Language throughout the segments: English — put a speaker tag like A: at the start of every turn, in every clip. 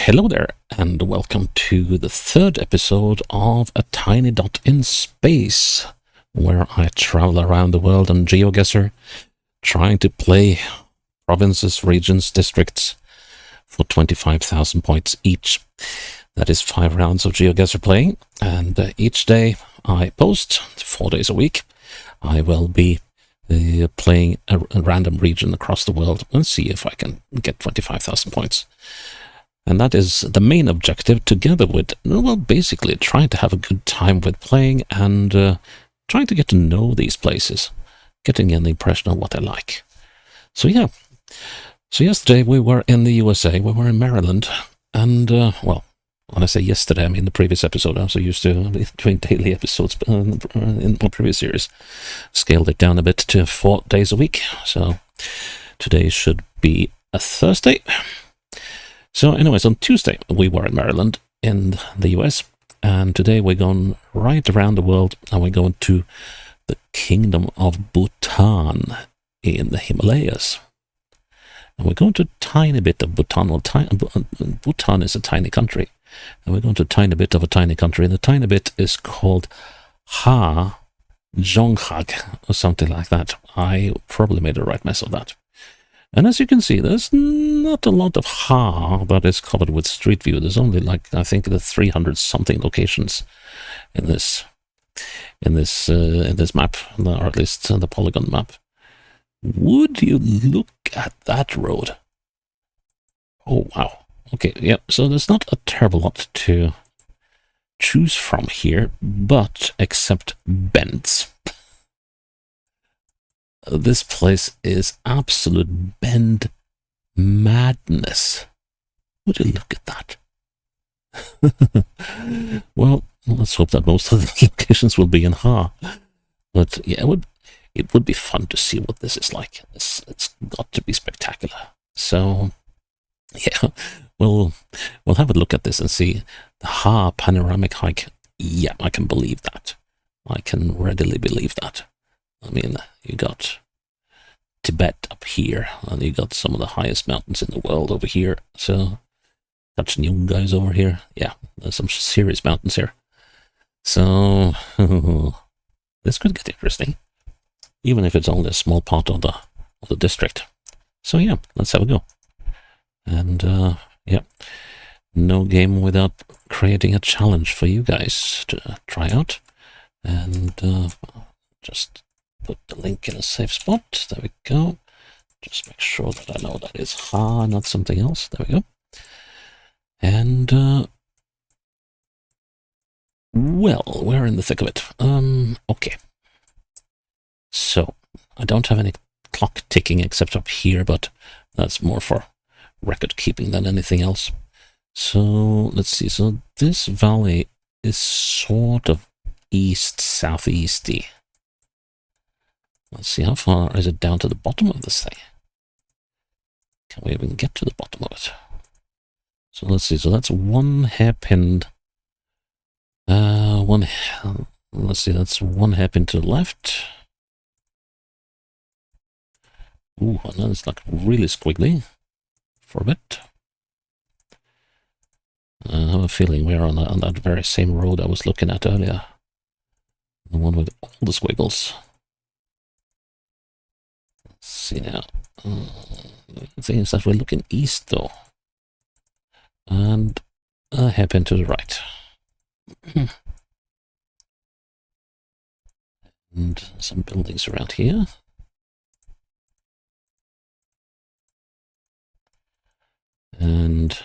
A: Hello there, and welcome to the third episode of A Tiny Dot in Space, where I travel around the world on GeoGuessr, trying to play provinces, regions, districts for 25,000 points each. That is 5 rounds of GeoGuessr playing, and each day I post, 4 days a week. I will be playing a random region across the world and see if I can get 25,000 points. And that is the main objective, together with, well, basically trying to have a good time with playing and trying to get to know these places, getting an impression of what I like. So yeah, so yesterday we were in the USA, we were in Maryland, and well, when I say yesterday, I mean the previous episode. I'm so used to doing daily episodes in my previous series. Scaled it down a bit to 4 days a week, so today should be a Thursday. So anyways, on Tuesday, we were in Maryland in the US, and today we're going right around the world, and we're going to the Kingdom of Bhutan in the Himalayas. And we're going to a tiny bit of Bhutan. Well, Bhutan is a tiny country, and we're going to a tiny bit of a tiny country, and the tiny bit is called Ha Jonghag, or something like that. I probably made a right mess of that. And as you can see, there's not a lot of Ha that is covered with Street View. There's only, like, I think the 300 something locations in this map, or at least the polygon map. Would you look at that road? Oh wow. Okay, yeah. So there's not a terrible lot to choose from here, but except bends. This place is absolute bend madness. Would you look at that? Well, let's hope that most of the locations will be in Ha. But yeah, it would be fun to see what this is like. It's got to be spectacular. So yeah, we'll have a look at this and see the Ha panoramic hike. Yeah, I can believe that. I can readily believe that. I mean, you got Tibet up here, and you got some of the highest mountains in the world over here. So, touching you guys over here. Yeah, there's some serious mountains here. So, this could get interesting, even if it's only a small part of the district. So yeah, let's have a go. And yeah, no game without creating a challenge for you guys to try out. And just put the link in a safe spot. There we go. Just make sure that I know that is Ha, not something else. There we go. And well, we're in the thick of it. Okay. So I don't have any clock ticking except up here, but that's more for record keeping than anything else. So let's see. So this valley is sort of east-southeasty. Let's see, how far is it down to the bottom of this thing? Can we even get to the bottom of it? So let's see, so that's one hairpin, let's see, that's one hairpin to the left. Ooh, and then it's like really squiggly for a bit. I have a feeling we're on that very same road I was looking at earlier. The one with all the squiggles. Let's see now. The thing is that we're looking east though. And a hairpin to the right. And some buildings around here. And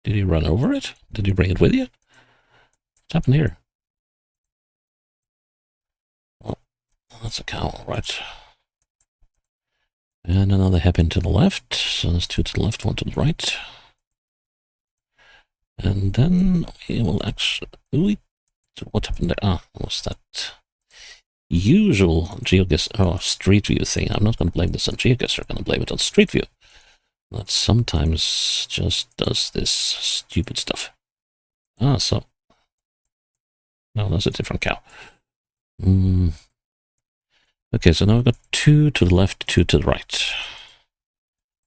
A: did you run over it? Did you bring it with you? What's happened here? Oh, that's a cow, right. And another hairpin to the left. So there's 2 to the left, 1 to the right. And then we will actually... What happened there? Ah, what's that? Usual GeoGuessr Street View thing. I'm not going to blame this on GeoGuessr. I'm going to blame it on Street View. That sometimes just does this stupid stuff. Ah, so... No, that's a different cow. Okay, so now we've got 2 to the left, 2 to the right.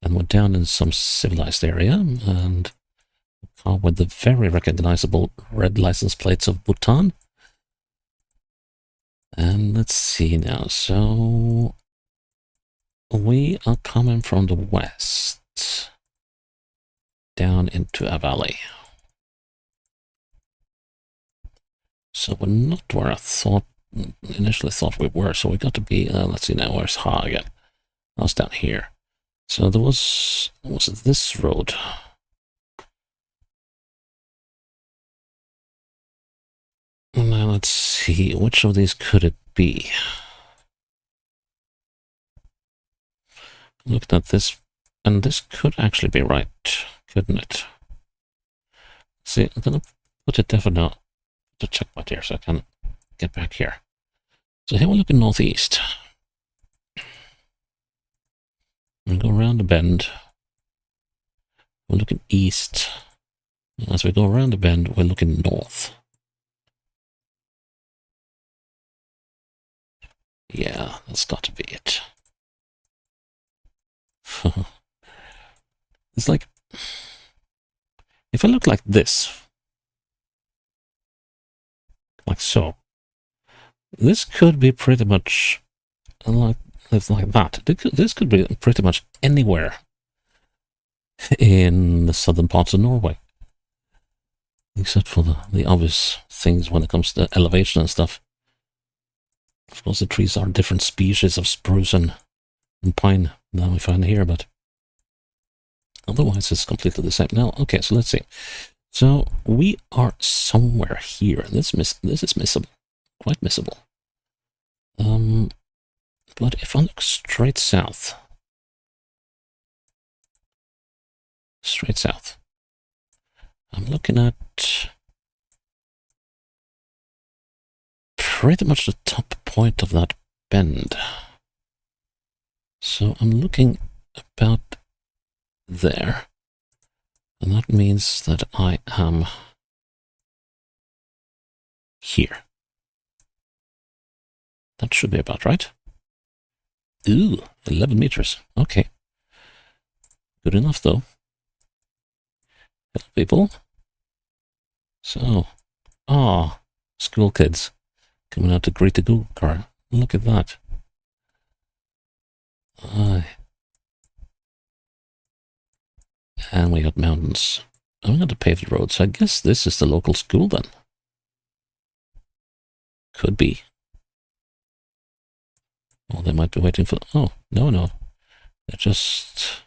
A: And we're down in some civilized area, and a car with the very recognizable red license plates of Bhutan. And let's see now. So we are coming from the west down into a valley. So we're not where I initially thought we were. So we got to be, let's see now, where's Ha again? I was down here. So there was it this road? Now let's see, which of these could it be? Looking at this, and this could actually be right, couldn't it? See, I'm gonna put it definitely to check my here so I can get back here. So here we're looking northeast. We go around the bend. We're looking east. As we go around the bend, we're looking north. Yeah, that's got to be it. It's like, if I look like this, like so, this could be pretty much like that. This could be pretty much anywhere in the southern parts of Norway, except for the obvious things when it comes to elevation and stuff. Of course, the trees are different species of spruce and pine than we find here, but otherwise it's completely the same. Now, okay, so let's see. So we are somewhere here. This is missable, quite missable. But if I look straight south, I'm looking at pretty much the top point of that bend. So I'm looking about there. And that means that I am here. That should be about right. Ooh, 11 meters. Okay. Good enough, though. Hello, people. So, school kids coming out to greet the Google car. Look at that. And we got mountains. I'm going to pave the road, so I guess this is the local school then. Could be. Oh, they might be waiting for... Oh, no. They're just...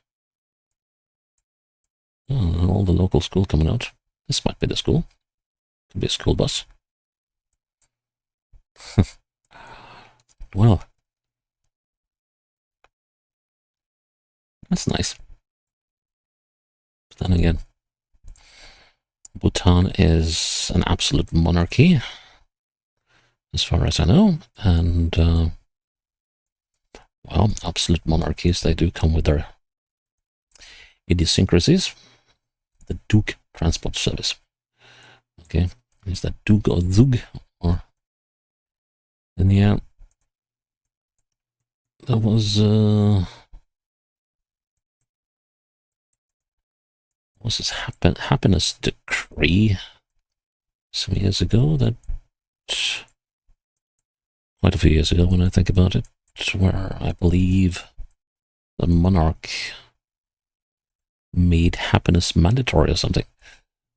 A: Oh, all the local school coming out. This might be the school. Could be a school bus. Well. That's nice. But then again, Bhutan is an absolute monarchy, as far as I know, and, well, absolute monarchies, they do come with their idiosyncrasies. The Duke Transport Service. Okay, is that Duke or Zug? Or, and yeah, there was this happiness decree some years ago, that quite a few years ago when I think about it, where I believe the monarch made happiness mandatory or something.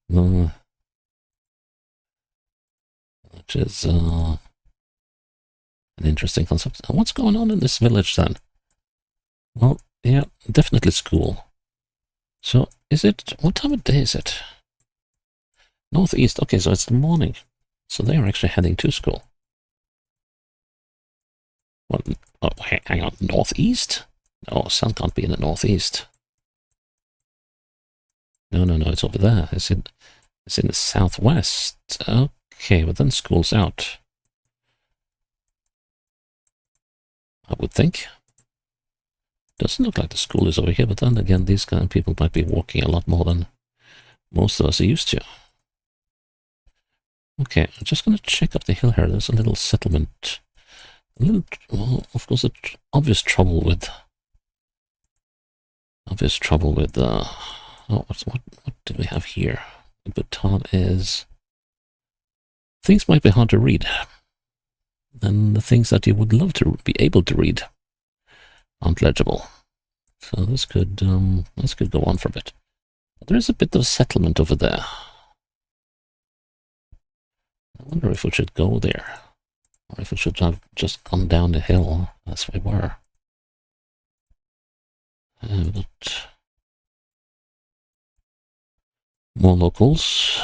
A: Which is an interesting concept. What's going on in this village then? Well, yeah, definitely school. So, what time of day is it? Northeast. Okay, so it's the morning. So they are actually heading to school. What? Oh, hang on. Northeast? No, sun can't be in the northeast. No, it's over there. It's in the southwest. Okay, but then school's out. I would think. Doesn't look like the school is over here, but then again, these kind of people might be walking a lot more than most of us are used to. Okay, I'm just going to check up the hill here. There's a little settlement. Well, of course, the obvious trouble with Obvious trouble with oh, what did we have here? Bhutan is things might be hard to read, and the things that you would love to be able to read aren't legible. So this could go on for a bit. There is a bit of settlement over there. I wonder if we should go there, or if we should have just gone down the hill as we were. But more locals.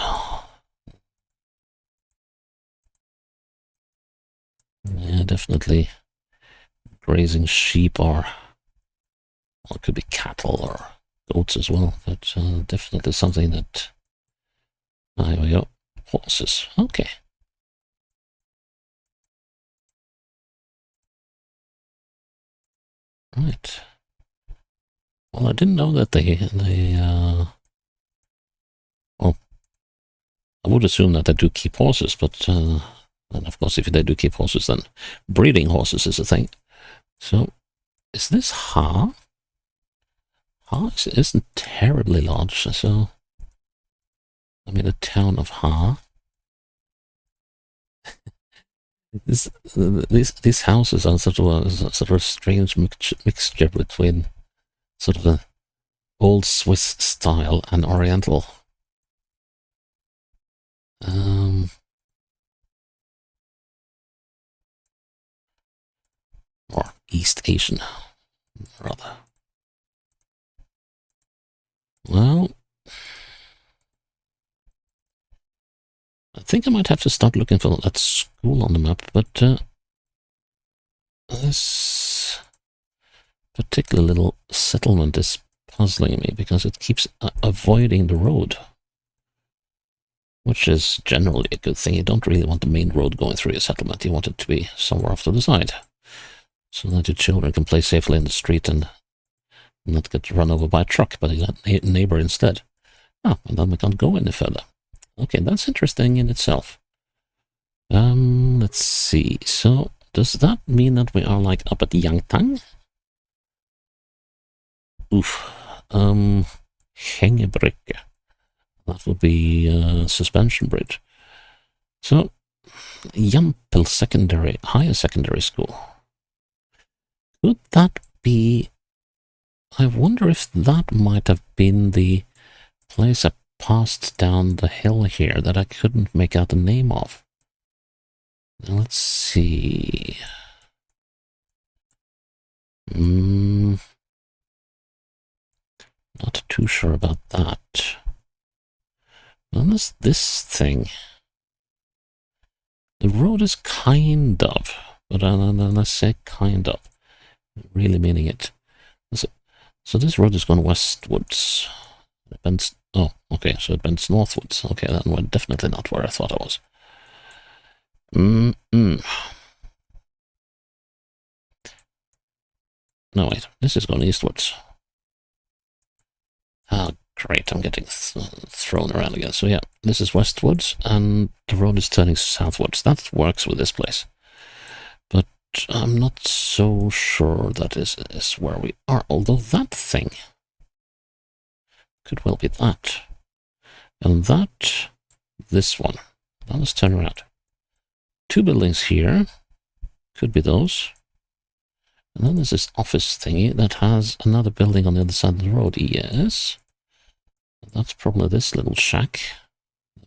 A: Yeah, definitely grazing sheep, or well, it could be cattle or goats as well, but definitely something that... Here we go. Horses. Okay. Right. Well, I didn't know that well, I would assume that they do keep horses, but and of course, if they do keep horses, then breeding horses is a thing. So, is this Ha? Ha isn't terribly large, so I mean, the town of Ha. These houses are sort of a strange mixture between sort of an old Swiss style and Oriental. Or East Asian, rather. Well, I think I might have to start looking for that school on the map, but this particular little settlement is puzzling me because it keeps avoiding the road, which is generally a good thing. You don't really want the main road going through your settlement. You want it to be somewhere off to the side, so that your children can play safely in the street and not get run over by a truck by a neighbor instead. Ah, and then we can't go any further. Okay, that's interesting in itself. Let's see. So, does that mean that we are like up at Yangtang? Oof. Hängebrücke. That would be a suspension bridge. So, Yampel Higher Secondary School. Could that be... I wonder if that might have been the place I passed down the hill here that I couldn't make out the name of. Now, let's see. Not too sure about that. Unless this thing... The road is kind of, but I say kind of, really meaning it. So this road is going westwards. It bends... Oh, okay, so it bends northwards. Okay, then we're definitely not where I thought I was. No, wait, this is going eastwards. Ah, great, I'm getting thrown around again. So yeah, this is westwards, and the road is turning southwards. That works with this place. But I'm not so sure that is where we are, although that thing could well be that. And that, this one. Now let's turn around. Two buildings here, could be those. And then there's this office thingy that has another building on the other side of the road. Yes. That's probably this little shack.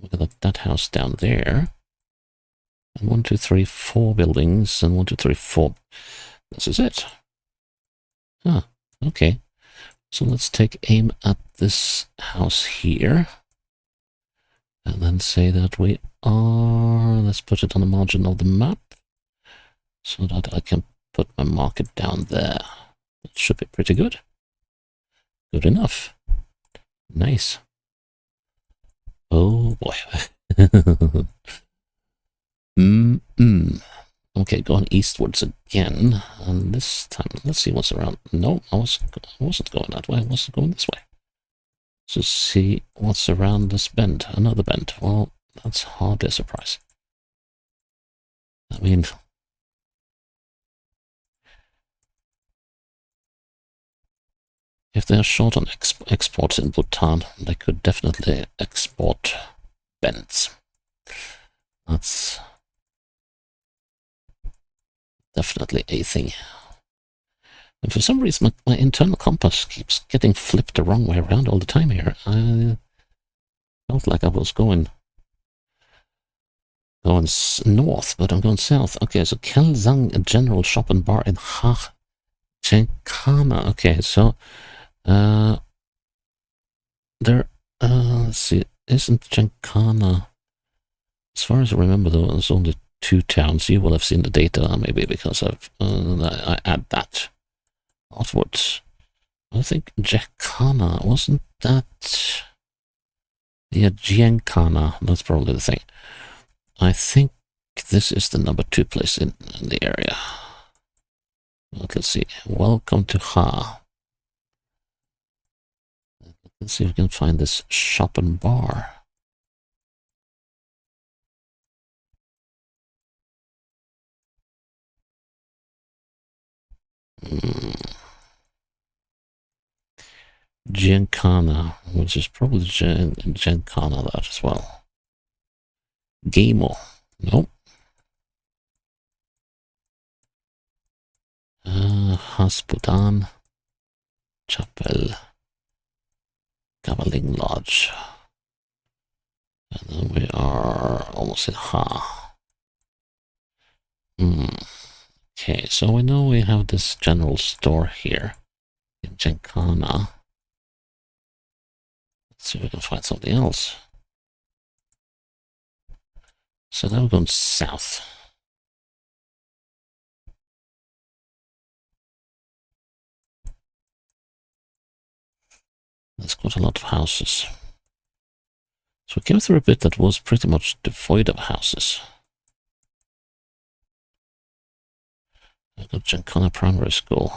A: Look at that house down there. And 1, 2, 3, 4 buildings. And 1, 2, 3, 4. This is it. Ah, okay. So let's take aim at this house here. And then say that we are... Let's put it on the margin of the map. So that I can put my marker down there. That should be pretty good. Good enough. Nice. Oh boy. Okay, going eastwards again. And this time, let's see what's around. No, I wasn't going that way. I wasn't going this way. So see what's around this bend. Another bend. Well, that's hardly a surprise. I mean... If they are short on exports in Bhutan, they could definitely export bends. That's definitely a thing. And for some reason, my internal compass keeps getting flipped the wrong way around all the time here. I felt like I was going north, but I'm going south. Okay, so Kelzang General Shop and Bar in Chenkana. Okay, so there. Let's see. Isn't Chenkana? As far as I remember, there was only 2 towns. You will have seen the data, maybe because I add that afterwards. I think Jekana, wasn't that? Yeah, Giancana. That's probably the thing. I think this is the number 2 place in the area. But let's see. Welcome to Ha. Let's see if we can find this shop and bar. Giancana, which is probably Giancana that as well. Gamo. Nope. Hasputan. Chapel. Gabaling Lodge. And then we are almost in Ha. Okay, so we know we have this general store here in Giancana. Let's see if we can find something else. So now we're going south. There's quite a lot of houses. So we came through a bit that was pretty much devoid of houses. I've got Giancana Primary School.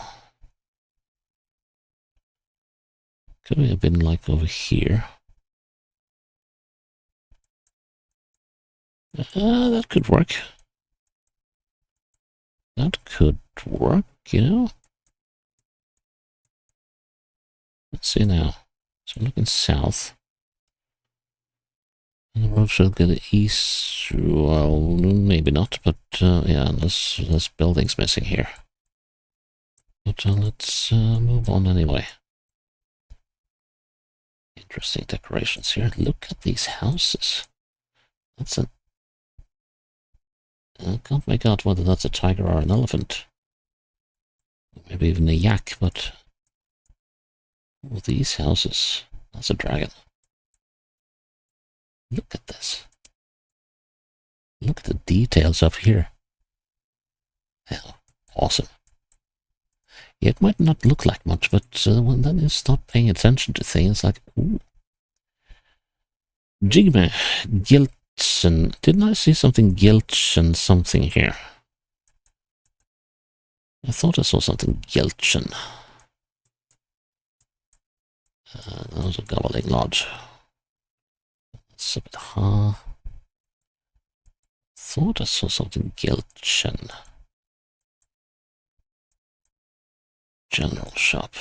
A: Could we have been like over here? That could work. That could work, you know? Let's see now. So looking south. And the road should go east. Well, maybe not, but yeah, there's buildings missing here. But let's move on anyway. Interesting decorations here. Look at these houses. That's a... I can't make out whether that's a tiger or an elephant. Maybe even a yak, but... All these houses. That's a dragon. Look at this. Look at the details up here. Yeah, awesome. Yeah, it might not look like much, but when then you start paying attention to things like, ooh. Jigme, Giltsen. Didn't I see something Giltsen something here? I thought I saw something Giltsen. That was a Gabaling Lodge. That's a bit hard. Thought I saw something Giltsen. General shop.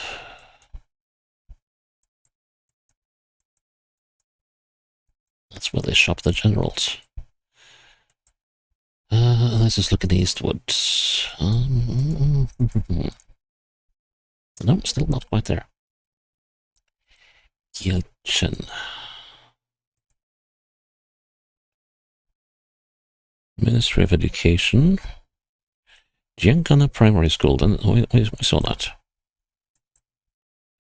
A: That's where they shop the generals. Let's just look at eastwards. No, still not quite there. Giltsen. Ministry of Education. Giancana Primary School. Then we saw that.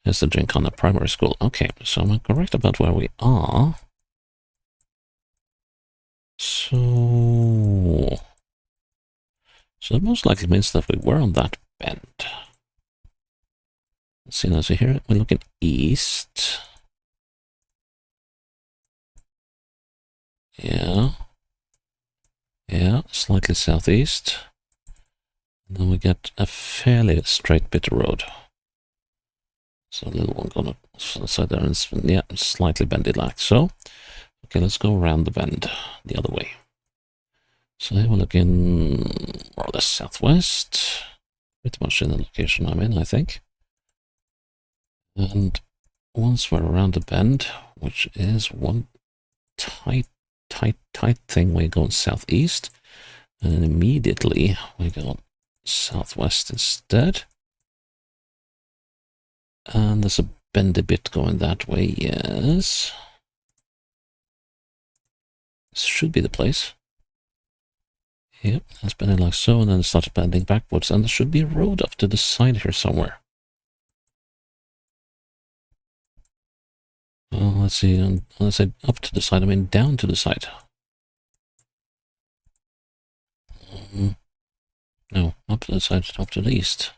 A: There's the Giancana Primary School. Okay, so I'm correct about where we are. So that most likely means that we were on that bend. Let's see now. So here we're looking east. Yeah. Yeah, slightly southeast. And then we get a fairly straight bit of road. So a little one going to the side there, and yeah, slightly bendy like so. Okay, let's go around the bend the other way. So here we're looking more or less southwest. Pretty much in the location I'm in, I think. And once we're around the bend, which is one tight thing, we're going southeast, and then immediately we go southwest instead. And there's a bend a bit going that way, yes. This should be the place. Yep, it's bending like so, and then it starts bending backwards, and there should be a road up to the side here somewhere. Let's see, and when I say up to the side, I mean down to the side. No, up to the side, up to the east.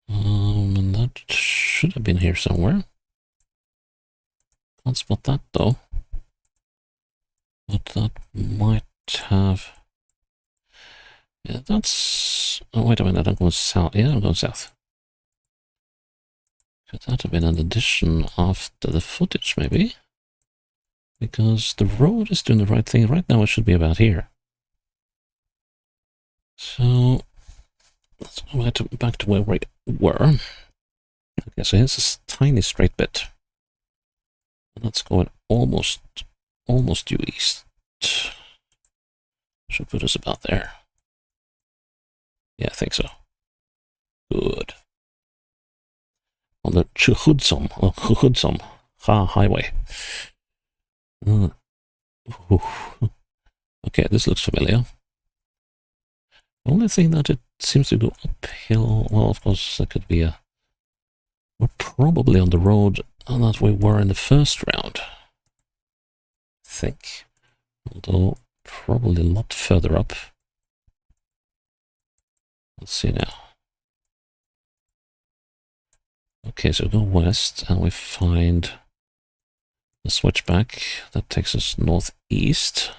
A: And that should have been here somewhere. Can't spot that though. But that might have... Yeah, that's... Oh, wait a minute, I'm going south. Yeah, I'm going south. Could that have been an addition after the footage, maybe? Because the road is doing the right thing. Right now it should be about here. So, let's go back to where we were. Okay, so here's this tiny straight bit. And that's going almost due east. Should put us about there. Yeah, I think so. Good. On the Chuhudsom highway. Okay, this looks familiar. The only thing that it seems to go uphill, well, of course, that could be a... We're probably on the road that we were in the first round. I think. Although, probably a lot further up. Let's see now. Okay, so we go west, and we find the switchback. That takes us northeast.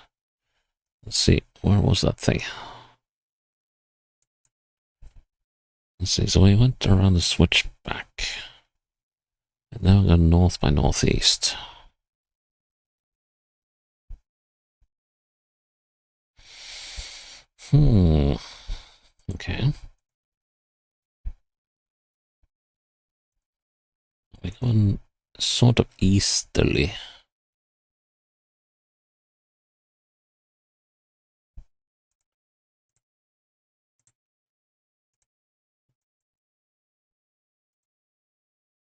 A: Let's see, where was that thing? Let's see, so we went around the switchback. And now we go north by northeast. Okay. We're going sort of easterly.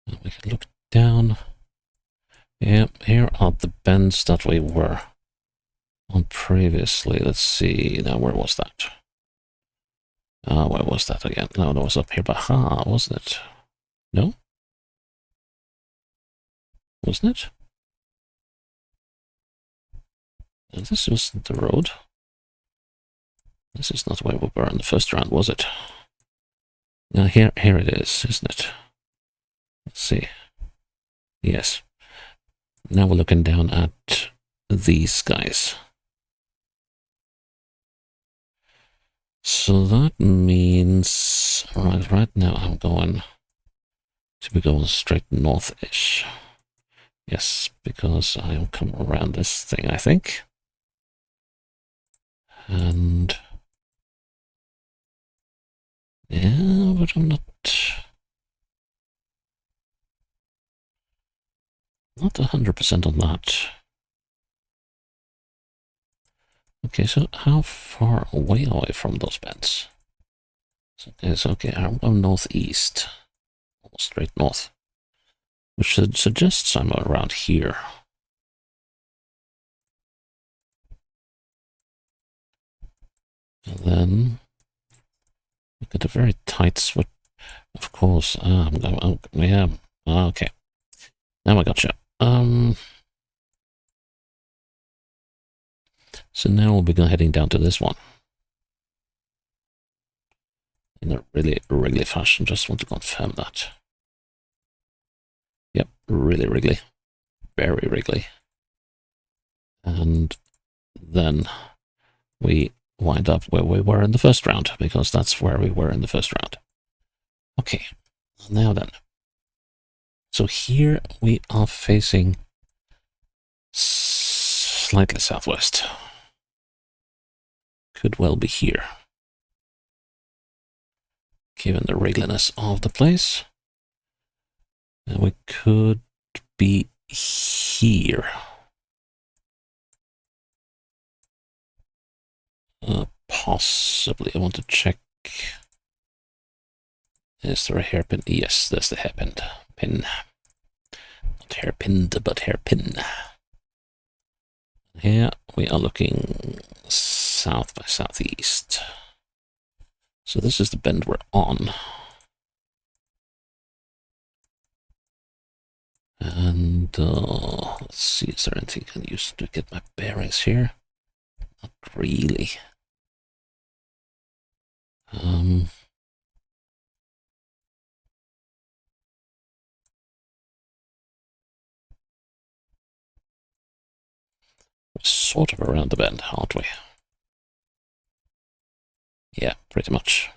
A: And we can look down. Yeah, here are the bends that we were on previously. Let's see, now where was that? Where was that again? No, that was up here, Baja, wasn't it? No? Wasn't it? This wasn't the road. This is not where we were in the first round, was it? Now here it is, isn't it? Let's see. Yes. Now we're looking down at these guys. So that means, right now I'm going to be going straight north-ish. Yes, because I'll come around this thing, I think. And... yeah, but I'm not 100% on that. Okay, so how far away are we from those bends? It's okay, I'm going northeast, almost straight north, which should suggest somewhere around here. And then we get a very tight switch. Of course, yeah, okay. Now I gotcha. So now we'll be heading down to this one. In a really wriggly fashion, just want to confirm that. Yep, really wriggly. Very wriggly. And then we wind up where we were in the first round, because that's where we were in the first round. Okay, now then. So here we are facing slightly southwest. Could well be here, given the wriggliness of the place. And we could be here. Possibly. I want to check. Is there a hairpin? Yes, there's the hairpin. Pin. Not hairpinned, but hairpin. Here we are looking south by southeast. So this is the bend we're on. And let's see, is there anything I can use to get my bearings here? Not really. We're sort of around the bend, aren't we? Yeah, pretty much.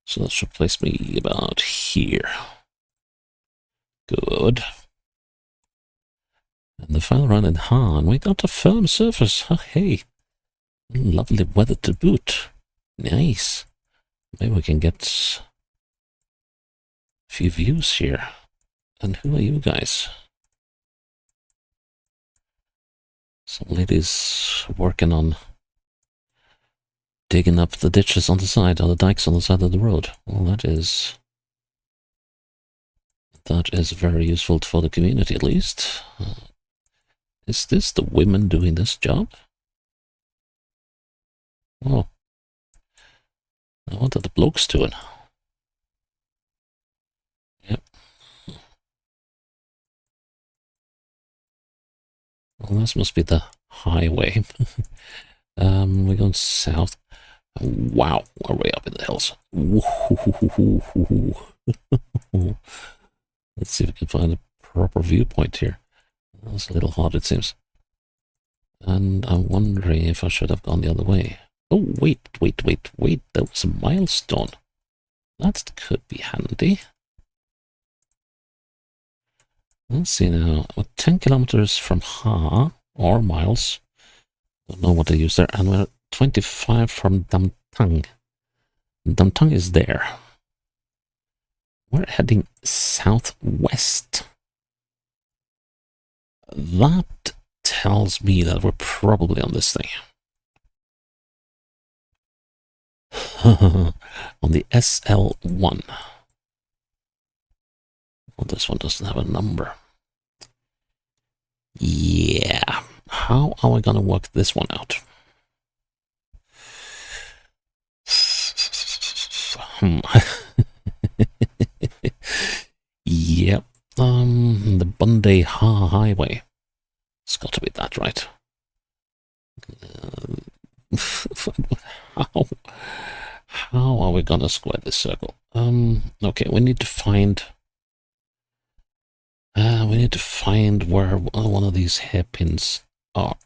A: So that should place me about here. Good. And the final run in Han, we got a firm surface. Oh, hey, lovely weather to boot. Nice. Maybe we can get a few views here. And who are you guys? Some ladies working on digging up the ditches on the side, or the dikes on the side of the road. Well, that is very useful for the community, at least. Is this the women doing this job? Oh. What are the blokes doing? Yep. Well, this must be the highway. We're going south. Wow, we're way up in the hills. Let's see if we can find a proper viewpoint here. That's a little hard, it seems. And I'm wondering if I should have gone the other way. Oh, wait. There was a milestone. That could be handy. Let's see now. We're 10 kilometers from Ha, or miles. Don't know what they use there. And we're 25 from Damtang. Damtang is there. We're heading southwest. That tells me that we're probably on this thing. On the SL1. Well, this one doesn't have a number. Yeah. How are we going to work this one out? Yep. The Bunday Ha Highway. It's got to be that, right? How are we gonna square this circle? Okay, we need to find where one of these hairpins are.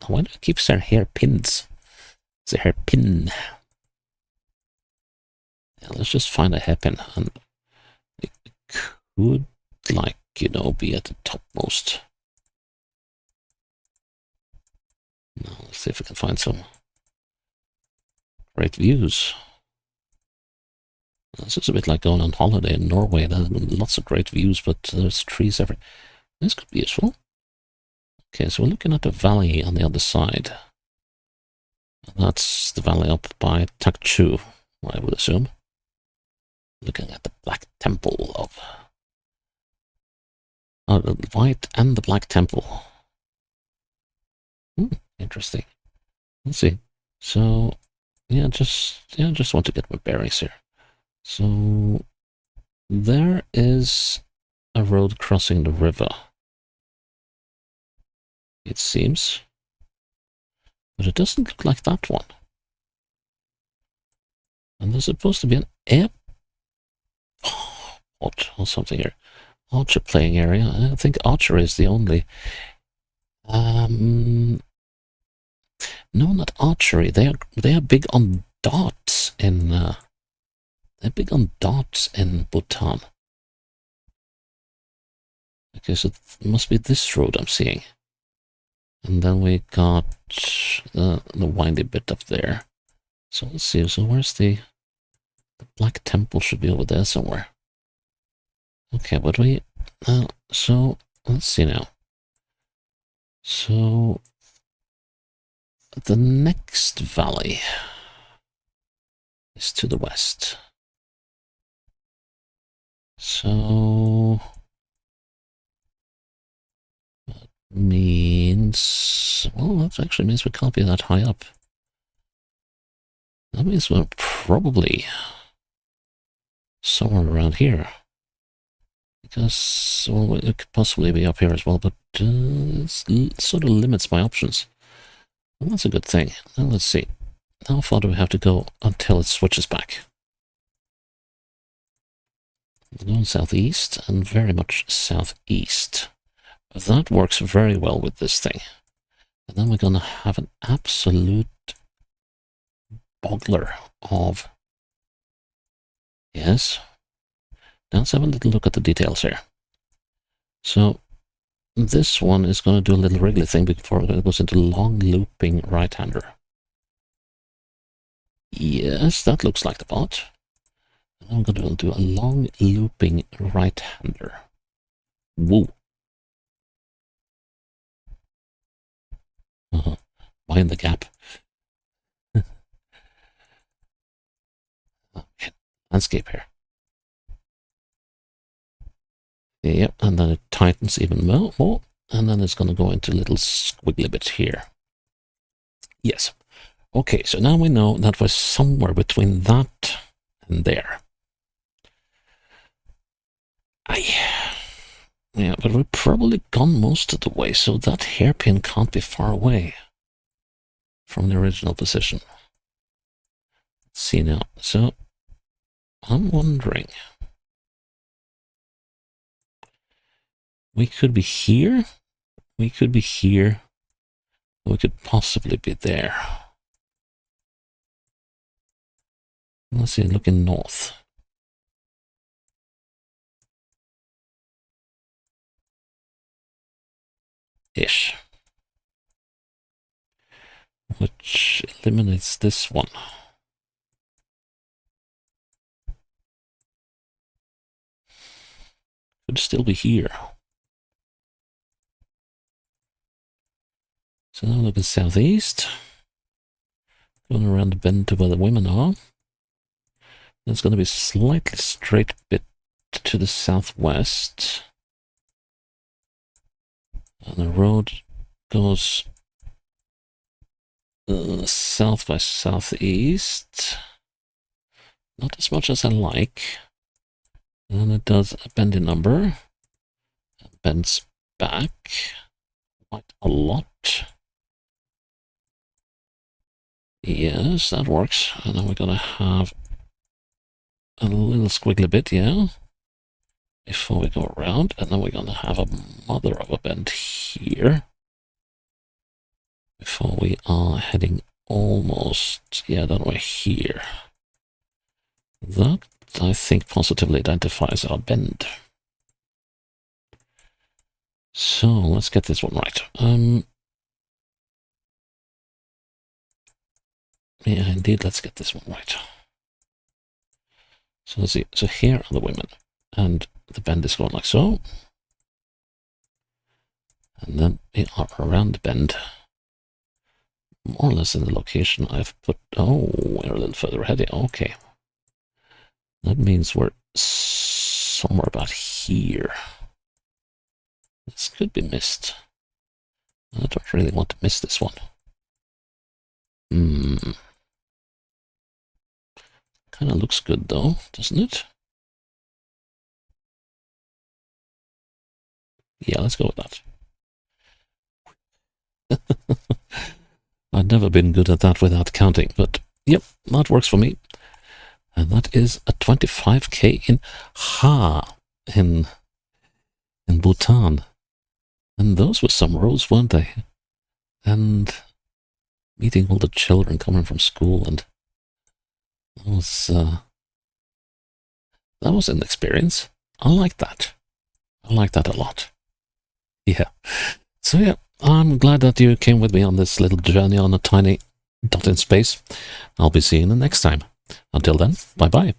A: Why do I keep saying hairpins? It's a hairpin. Yeah, let's just find a hairpin, and it could, like, be at the topmost. Now, let's see if we can find some great views. This is a bit like going on holiday in Norway. There's lots of great views, but there's trees everywhere. This could be useful. Okay, so we're looking at the valley on the other side. That's the valley up by Takchu, I would assume. Looking at the Black Temple of... the White and the Black Temple. Interesting. Let's see. So, just want to get my bearings here. So, there is a road crossing the river. It seems. But it doesn't look like that one. And there's supposed to be an airport or something here. Archer playing area. I think archery is the only... No, not archery. They are big on darts in... they're big on darts in Bhutan. Okay, so it must be this road I'm seeing. And then we got the windy bit up there. So let's see. So where's the Black Temple? Should be over there somewhere. Okay, but we So let's see now. So the next valley is to the west. So that means, well, that actually means we can't be that high up. That means we're probably somewhere around here. Because, well, it could possibly be up here as well, but it sort of limits my options. Well, that's a good thing. Now let's see. How far do we have to go until it switches back? We're going southeast and very much southeast. That works very well with this thing. And then we're going to have an absolute boggler of... Yes. Now let's have a little look at the details here. So this one is going to do a little wriggly thing before it goes into long looping right-hander. Yes, that looks like the bot. And I'm going to do a long looping right-hander. Woo. Mind the gap. Okay. Landscape here. Yep, and then it tightens even more, and then it's going to go into a little squiggly bit here. Yes. Okay, so now we know that we're somewhere between that and there. Yeah, but we've probably gone most of the way, so that hairpin can't be far away from the original position. Let's see now. So, I'm wondering... We could be here, we could be here, we could possibly be there. Let's see, looking north. Ish. Which eliminates this one. Could still be here. So now looking southeast. Going around the bend to where the women are. It's going to be slightly straight bit to the southwest. And the road goes south by southeast. Not as much as I like. And then it does a bendy number. It bends back quite a lot. Yes, that works. And then we're going to have a little squiggly bit, yeah, before we go around. And then we're going to have a mother of a bend here before we are heading almost, yeah, that way here. That, I think, positively identifies our bend. So let's get this one right. Yeah, indeed, let's get this one right. So let's see. So here are the women, and the bend is going like so. And then we are around the bend, more or less in the location I've put. Oh, we're a little further ahead. Okay. That means we're somewhere about here. This could be missed. I don't really want to miss this one. Kind of looks good though, doesn't it? Yeah, let's go with that. I've never been good at that without counting, but yep, that works for me. And that is a 25k in in Bhutan. And those were some roads, weren't they? And meeting all the children coming from school, and that was an experience. I like that. I like that a lot. Yeah. So yeah, I'm glad that you came with me on this little journey on a tiny dot in space. I'll be seeing you next time. Until then, bye-bye.